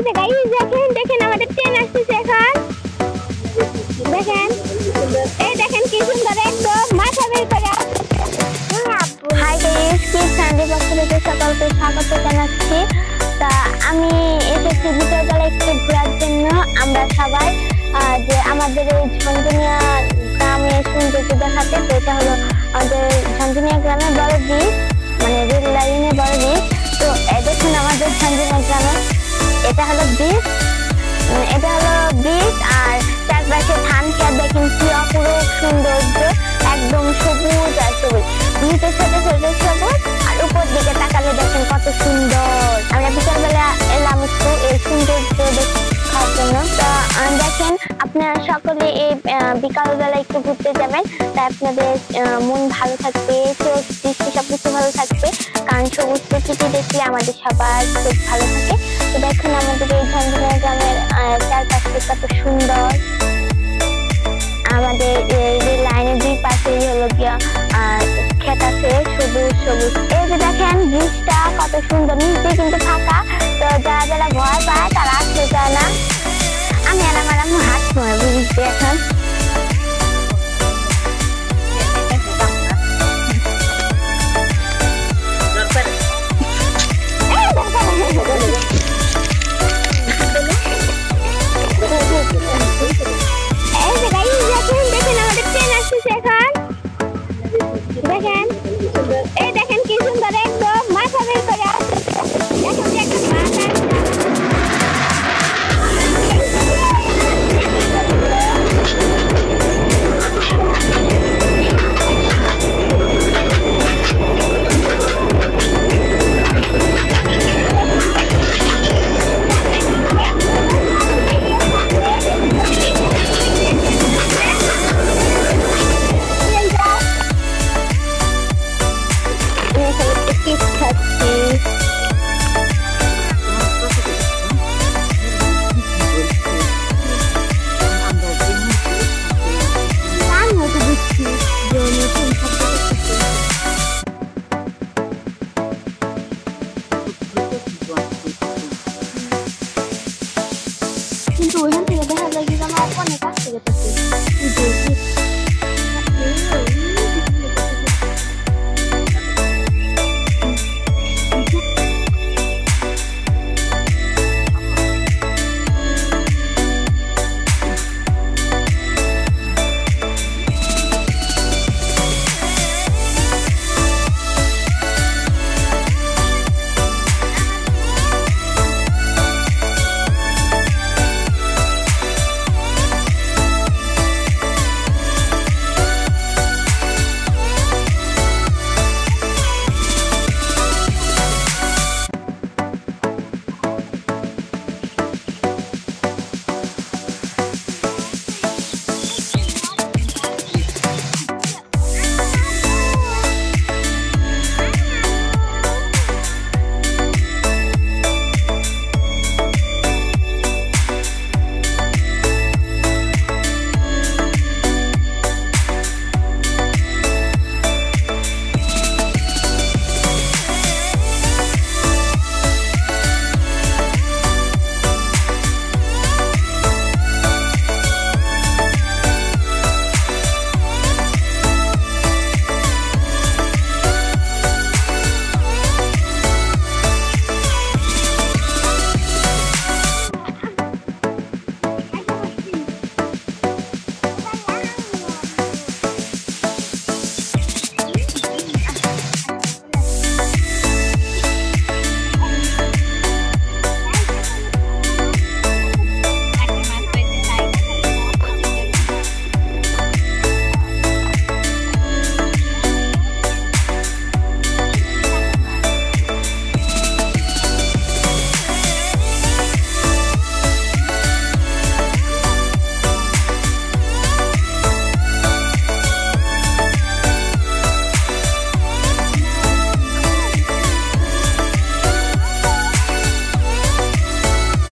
যে গাইস দেখেন দেখেন আমাদের ট্রেন আসছে এখন দেখেন এই দেখেন কি সুন্দর একদম মাথা বের করে হাই গাইস কি সানডে পক্ষ থেকে সকলকে স্বাগত জানাচ্ছি। তা আমি এসেছি বিকেলবেলা একটু ঘোরার জন্য। আমরা সবাই যে আমাদের এই ঝঞ্ঝনিয়া গ্রামে সৌন্দর্য দেখাতে। তো এটা হলো আমাদের ঝঞ্ঝনিয়া গ্রামের বড় ব্রিজ, মানে রেল লাইনে বড় ব্রিজ। তো দেখুন আমাদের ঝঞ্ঝনিয়া গ্রামে এটা হলো ব্রিজ, আর চারপাশে ধান খেত দেখেন কি অপরূপ সৌন্দর্য, একদম সবুজ আর সবুজ, নিচে ছোট ছোট সবুজ আর উপর দিকে তাকালে দেখেন কত সুন্দর। আমরা বিকালবেলা এলাম একটু এই সৌন্দর্য দেখার জন্য। তো দেখেন আপনারা সকলে এই বিকালবেলা একটু ঘুরতে যাবেন, তাই আপনাদের মন ভালো থাকবে, চোখ দৃষ্টি সবকিছু ভালো থাকবে, কারণ সবুজ প্রকৃতি দেখলে আমাদের সবার চোখ ভালো থাকে। তো দেখুন আমাদের এই ঝঞ্ঝনিয়া গ্রামের চারপাশে কত সুন্দর। আমাদের রেল লাইনের দুই পাশে হলো গিয়া ক্ষেত আছে সবুজ সবুজ। এই যে দেখেন ব্রিজটা কত সুন্দর, নিচে কিন্তু ফাঁকা। তো যারা যারা ভয় পায় তারা আসতে চায় না। আমি আর আমার আম্মু হাঁটবো ব্রিজ দিয়ে এখন। দেখেন এই দেখেন কি সুন্দর একদম মাথা বের করে আসছে। এখন যে একটা বাস কিন্তু ওখান